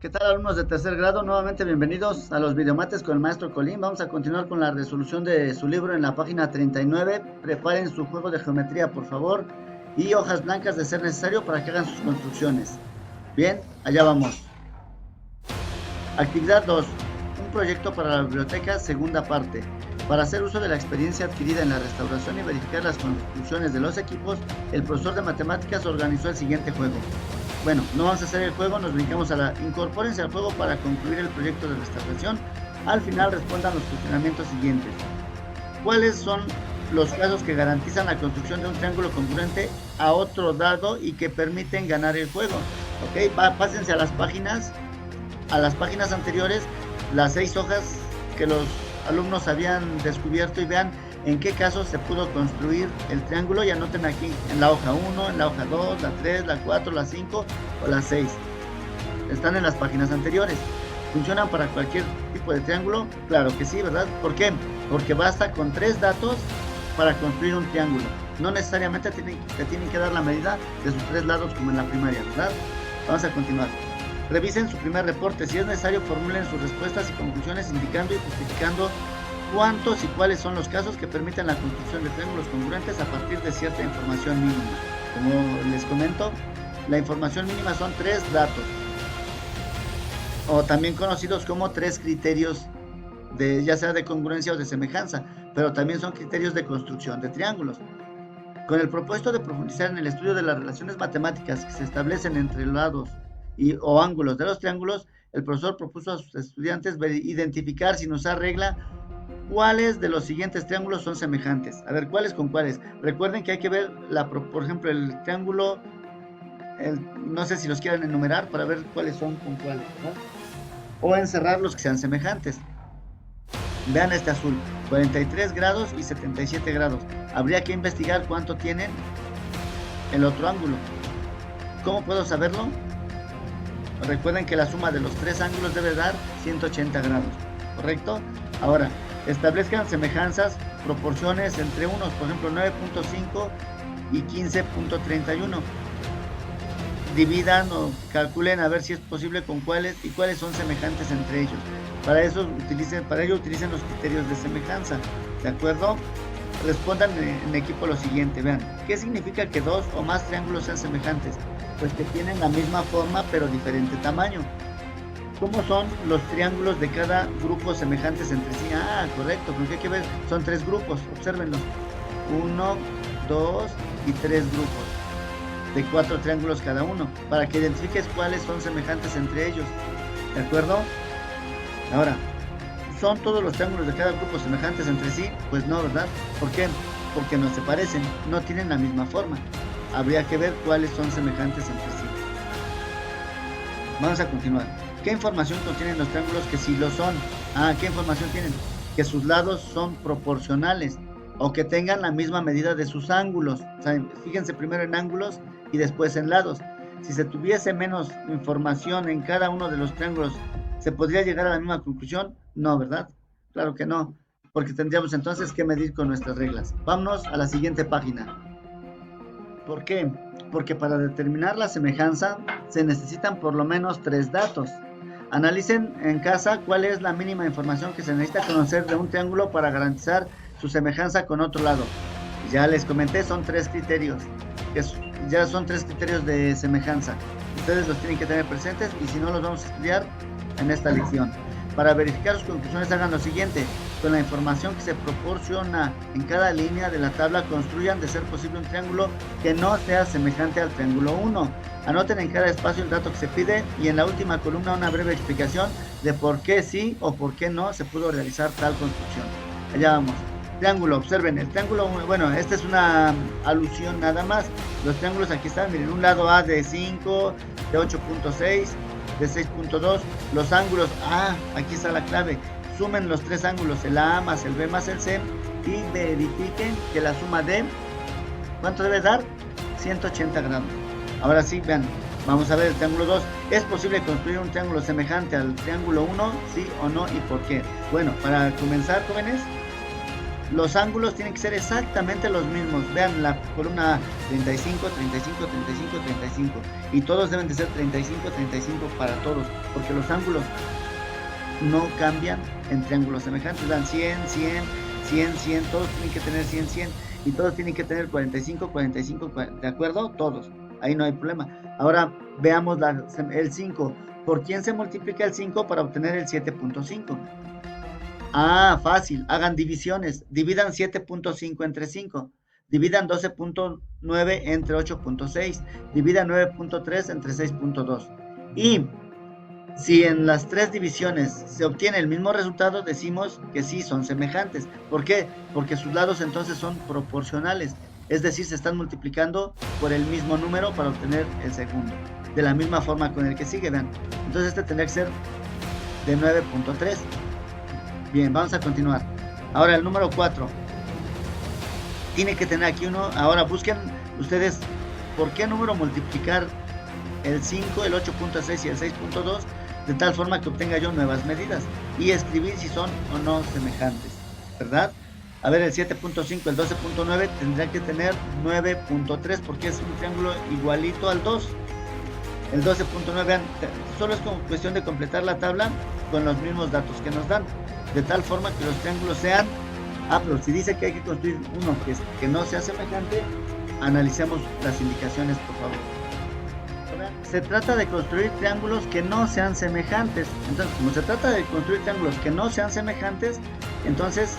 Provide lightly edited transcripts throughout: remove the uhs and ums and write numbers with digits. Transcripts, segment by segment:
¿Qué tal, alumnos de tercer grado? Nuevamente bienvenidos a los videomates con el maestro Colín. Vamos a continuar con la resolución de su libro en la página 39. Preparen su juego de geometría, por favor, y hojas blancas de ser necesario para que hagan sus construcciones. Bien, allá vamos. Actividad 2. Un proyecto para la biblioteca, segunda parte. Para hacer uso de la experiencia adquirida en la restauración y verificar las construcciones de los equipos, el profesor de matemáticas organizó el siguiente juego. Bueno, no vamos a hacer el juego, nos brincamos a la... Incorpórense al juego para concluir el proyecto de restauración. Al final respondan los cuestionamientos siguientes. ¿Cuáles son los casos que garantizan la construcción de un triángulo congruente a otro dado y que permiten ganar el juego? Ok, pásense a las páginas anteriores, las 6 hojas que los alumnos habían descubierto y vean en qué casos se pudo construir el triángulo y anoten aquí en la hoja 1, en la hoja 2, la 3, la 4, la 5 o la 6. Están en las páginas anteriores. ¿Funcionan para cualquier tipo de triángulo? Claro que sí, ¿verdad? ¿Por qué? Porque basta con 3 datos para construir un triángulo. No necesariamente te tienen que dar la medida de sus 3 lados como en la primaria, ¿verdad? Vamos a continuar. Revisen su primer reporte. Si es necesario, formulen sus respuestas y conclusiones indicando y justificando cuántos y cuáles son los casos que permiten la construcción de triángulos congruentes a partir de cierta información mínima. Como les comento, la información mínima son 3 datos, o también conocidos como 3 criterios, ya sea de congruencia o de semejanza, pero también son criterios de construcción de triángulos. Con el propósito de profundizar en el estudio de las relaciones matemáticas que se establecen entre lados o ángulos de los triángulos, el profesor propuso a sus estudiantes identificar sin usar regla cuáles de los siguientes triángulos son semejantes. A ver, ¿cuáles con cuáles? Recuerden que hay que ver, por ejemplo, el triángulo, no sé si los quieren enumerar para ver cuáles son con cuáles, ¿no? O encerrar los que sean semejantes. Vean este azul, 43 grados y 77 grados. Habría que investigar cuánto tienen el otro ángulo. ¿Cómo puedo saberlo? Recuerden que la suma de los 3 ángulos debe dar 180 grados, ¿correcto? Ahora, establezcan semejanzas, proporciones entre unos, por ejemplo, 9.5 y 15.31. Dividan o calculen a ver si es posible con cuáles y cuáles son semejantes entre ellos. Para ello utilicen los criterios de semejanza, ¿de acuerdo? Respondan en equipo lo siguiente, vean, ¿qué significa que 2 o más triángulos sean semejantes? Pues que tienen la misma forma pero diferente tamaño. ¿Cómo son los triángulos de cada grupo semejantes entre sí? Ah, correcto, porque hay que ver, son 3 grupos, obsérvenlos. 1, 2 y 3 grupos, de 4 triángulos cada uno, para que identifiques cuáles son semejantes entre ellos, ¿de acuerdo? Ahora, ¿son todos los triángulos de cada grupo semejantes entre sí? Pues no, ¿verdad? ¿Por qué? Porque no se parecen, no tienen la misma forma. Habría que ver cuáles son semejantes entre sí. Vamos a continuar. ¿Qué información contienen los triángulos que sí lo son? ¿Qué información tienen? Que sus lados son proporcionales o que tengan la misma medida de sus ángulos. O sea, fíjense primero en ángulos y después en lados. Si se tuviese menos información en cada uno de los triángulos, ¿se podría llegar a la misma conclusión? No, ¿verdad? Claro que no, porque tendríamos entonces que medir con nuestras reglas. Vámonos a la siguiente página. ¿Por qué? Porque para determinar la semejanza se necesitan por lo menos 3 datos. Analicen en casa cuál es la mínima información que se necesita conocer de un triángulo para garantizar su semejanza con otro lado. Ya les comenté, son 3 criterios, ya son 3 criterios de semejanza. Ustedes los tienen que tener presentes y si no los vamos a estudiar en esta lección. Para verificar sus conclusiones hagan lo siguiente. Con la información que se proporciona en cada línea de la tabla, construyan de ser posible un triángulo que no sea semejante al triángulo 1. Anoten en cada espacio el dato que se pide y en la última columna una breve explicación de por qué sí o por qué no se pudo realizar tal construcción. Allá vamos. Triángulo, observen, el triángulo, bueno, esta es una alusión nada más. Los triángulos aquí están, miren, un lado A de 5, de 8.6, de 6.2, los ángulos, aquí está la clave, sumen los 3 ángulos, el A más el B más el C, y verifiquen que la suma de, ¿cuánto debe dar? 180 grados. Ahora sí, vean, vamos a ver el triángulo 2, ¿es posible construir un triángulo semejante al triángulo 1? ¿Sí o no? ¿Y por qué? Bueno, para comenzar, jóvenes, los ángulos tienen que ser exactamente los mismos. Vean la columna A, 35, 35, 35, 35. Y todos deben de ser 35, 35 para todos, porque los ángulos no cambian en triángulos semejantes. Dan 100, 100, 100, 100, todos tienen que tener 100, 100. Y todos tienen que tener 45, 45, ¿de acuerdo? Todos. Ahí no hay problema. Ahora veamos el 5. ¿Por quién se multiplica el 5 para obtener el 7.5? Ah, fácil. Hagan divisiones. Dividan 7.5 entre 5. Dividan 12.9 entre 8.6. Dividan 9.3 entre 6.2. Y si en las tres divisiones se obtiene el mismo resultado, decimos que sí son semejantes. ¿Por qué? Porque sus lados entonces son proporcionales. Es decir, se están multiplicando por el mismo número para obtener el segundo. De la misma forma con el que sigue, vean. Entonces este tendría que ser de 9.3. Bien, vamos a continuar. Ahora el número 4. Tiene que tener aquí uno. Ahora busquen ustedes por qué número multiplicar el 5, el 8.6 y el 6.2, de tal forma que obtenga yo nuevas medidas y escribir si son o no semejantes, ¿verdad? A ver, el 7.5, el 12.9 tendrá que tener 9.3 porque es un triángulo igualito al 2. El 12.9, vean, solo es como cuestión de completar la tabla con los mismos datos que nos dan, de tal forma que los triángulos sean... pero si dice que hay que construir uno que no sea semejante, analicemos las indicaciones, por favor. Se trata de construir triángulos que no sean semejantes. Entonces, como se trata de construir triángulos que no sean semejantes, entonces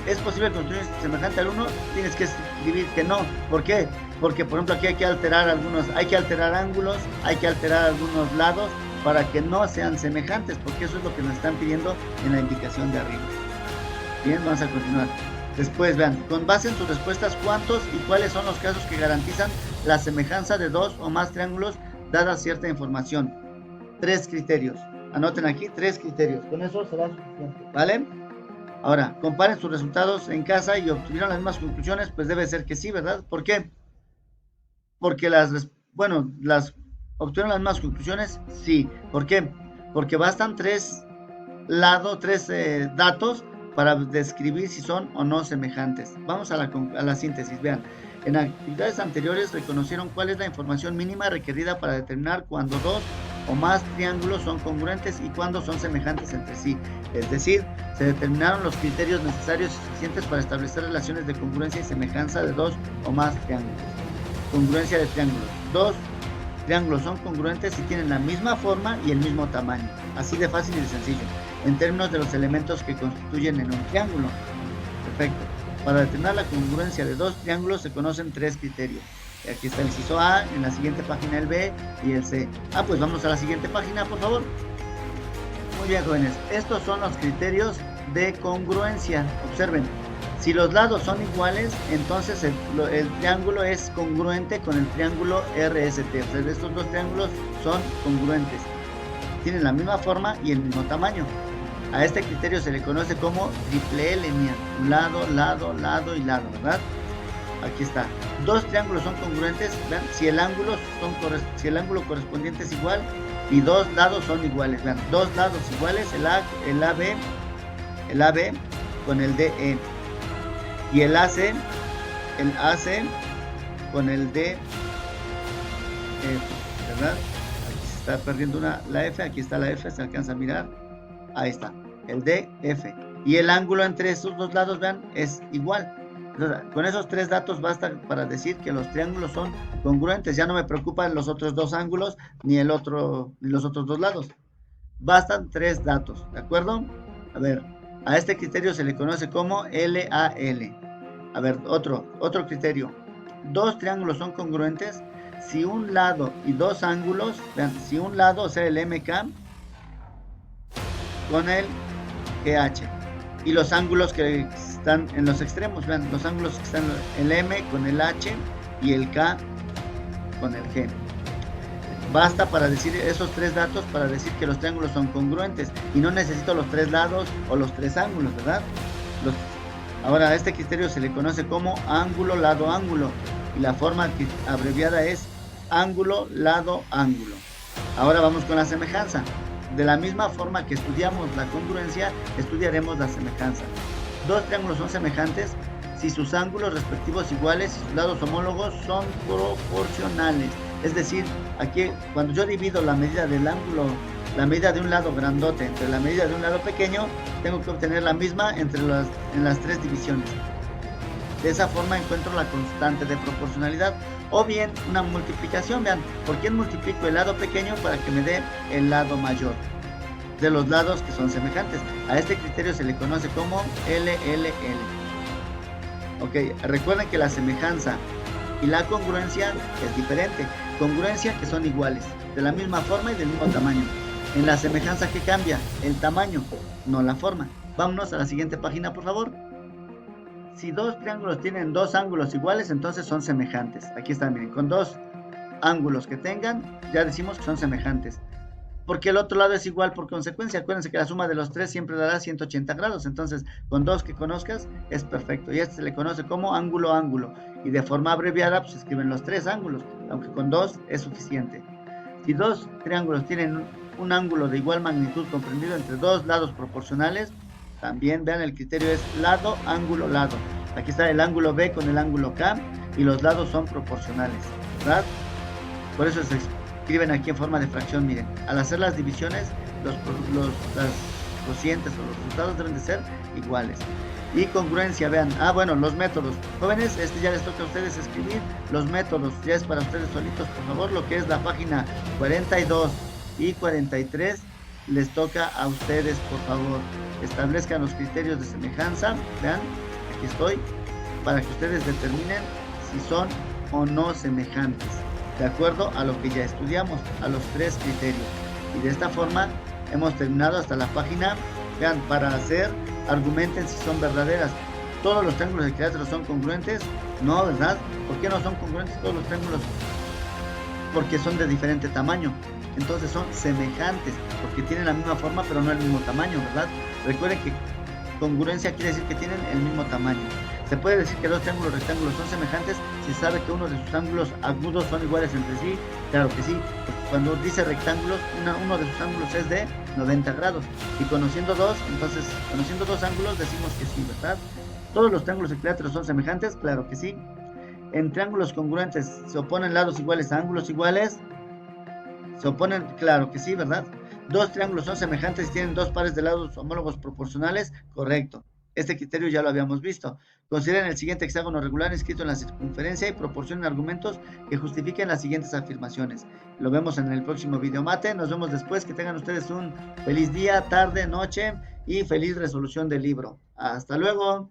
es posible construir semejante al 1, tienes que escribir que no. ¿Por qué? Porque, por ejemplo, aquí hay que alterar ángulos, hay que alterar algunos lados para que no sean semejantes, porque eso es lo que nos están pidiendo en la indicación de arriba. Bien, vamos a continuar. Después, vean, con base en sus respuestas, ¿cuántos y cuáles son los casos que garantizan la semejanza de dos o más triángulos dada cierta información? 3 criterios. Anoten aquí 3 criterios. Con eso será suficiente, ¿vale? Ahora, comparen sus resultados en casa y obtuvieron las mismas conclusiones, pues debe ser que sí, ¿verdad? ¿Por qué? Porque las obtuvieron las mismas conclusiones, sí. ¿Por qué? Porque bastan 3 datos para describir si son o no semejantes. Vamos a la síntesis, vean. En actividades anteriores reconocieron cuál es la información mínima requerida para determinar cuando dos o más triángulos son congruentes y cuando son semejantes entre sí. Es decir, se determinaron los criterios necesarios y suficientes para establecer relaciones de congruencia y semejanza de dos o más triángulos. Congruencia de triángulos. Dos triángulos son congruentes si tienen la misma forma y el mismo tamaño. Así de fácil y de sencillo. En términos de los elementos que constituyen en un triángulo. Perfecto. Para determinar la congruencia de dos triángulos se conocen 3 criterios. Aquí está el inciso A, en la siguiente página el B y el C. Pues vamos a la siguiente página, por favor. Muy bien, jóvenes. Estos son los criterios de congruencia. Observen. Si los lados son iguales, entonces el triángulo es congruente con el triángulo RST. O sea, estos dos triángulos son congruentes. Tienen la misma forma y el mismo tamaño. A este criterio se le conoce como triple lineal. Lado, lado, lado y lado, ¿verdad? Aquí está. Dos triángulos son congruentes, vean, si el ángulo correspondiente es igual y dos lados son iguales. Vean, dos lados iguales, el AB con el DE y el AC con el DF, ¿verdad? Aquí se está perdiendo la F, aquí está la F, se alcanza a mirar. Ahí está, el DF. Y el ángulo entre estos dos lados, vean, es igual. Entonces, con esos 3 datos basta para decir que los triángulos son congruentes. Ya no me preocupan los otros 2 ángulos ni los otros 2 lados. Bastan 3 datos, ¿de acuerdo? A ver, a este criterio se le conoce como LAL. A ver, otro criterio. 2 triángulos son congruentes si un lado y 2 ángulos, vean, si un lado, o sea, el MK, con el GH. Y los ángulos que están en los extremos, vean, los ángulos que están el M con el H y el K con el G. Basta para decir esos 3 datos para decir que los triángulos son congruentes y no necesito los 3 lados o los 3 ángulos, ¿verdad? Ahora a este criterio se le conoce como ángulo, lado, ángulo y la forma abreviada es ángulo, lado, ángulo. Ahora vamos con la semejanza. De la misma forma que estudiamos la congruencia, estudiaremos la semejanza. Dos triángulos son semejantes si sus ángulos respectivos iguales y sus lados homólogos son proporcionales. Es decir, aquí cuando yo divido la medida del ángulo, la medida de un lado grandote entre la medida de un lado pequeño, tengo que obtener la misma en las tres divisiones. De esa forma encuentro la constante de proporcionalidad. O bien una multiplicación, vean, ¿por quién multiplico el lado pequeño para que me dé el lado mayor? De los lados que son semejantes. A este criterio se le conoce como LLL. Ok, recuerden que la semejanza y la congruencia es diferente. Congruencia que son iguales, de la misma forma y del mismo tamaño. En la semejanza, ¿qué cambia? El tamaño, no la forma. Vámonos a la siguiente página, por favor. Si dos triángulos tienen dos ángulos iguales, entonces son semejantes. Aquí están, miren, con dos ángulos que tengan, ya decimos que son semejantes. Porque el otro lado es igual por consecuencia. Acuérdense que la suma de los tres siempre dará 180 grados. Entonces, con dos que conozcas es perfecto. Y este se le conoce como ángulo ángulo. Y de forma abreviada, pues se escriben los tres ángulos, aunque con dos es suficiente. Si dos triángulos tienen un ángulo de igual magnitud comprendido entre dos lados proporcionales, también vean, el criterio es lado, ángulo, lado. Aquí está el ángulo B con el ángulo K y los lados son proporcionales, ¿verdad? Por eso se escriben aquí en forma de fracción. Miren, al hacer las divisiones, las cocientes o los resultados deben de ser iguales. Y congruencia, vean, bueno, los métodos. Jóvenes, ya les toca a ustedes escribir los métodos, ya es para ustedes solitos, por favor, lo que es la página 42 y 43, les toca a ustedes, por favor. Establezcan los criterios de semejanza, vean, aquí estoy, para que ustedes determinen si son o no semejantes, de acuerdo a lo que ya estudiamos, a los tres criterios. Y de esta forma hemos terminado hasta la página, vean, para hacer, argumenten si son verdaderas. ¿Todos los triángulos equiláteros son congruentes? No, ¿verdad? ¿Por qué no son congruentes todos los triángulos? Porque son de diferente tamaño. Entonces son semejantes, porque tienen la misma forma pero no el mismo tamaño, ¿verdad? Recuerden que congruencia quiere decir que tienen el mismo tamaño. Se puede decir que dos triángulos rectángulos son semejantes si sabe que uno de sus ángulos agudos son iguales entre sí. Claro que sí, cuando dice rectángulos, uno de sus ángulos es de 90 grados. Y conociendo dos, entonces, conociendo dos ángulos decimos que sí, ¿verdad? ¿Todos los triángulos equiláteros son semejantes? Claro que sí. En triángulos congruentes, ¿se oponen lados iguales a ángulos iguales? ¿Se oponen? Claro que sí, ¿verdad? Dos triángulos son semejantes y tienen dos pares de lados homólogos proporcionales. Correcto. Este criterio ya lo habíamos visto. Consideren el siguiente hexágono regular inscrito en la circunferencia y proporcionen argumentos que justifiquen las siguientes afirmaciones. Lo vemos en el próximo video mate. Nos vemos después. Que tengan ustedes un feliz día, tarde, noche y feliz resolución del libro. Hasta luego.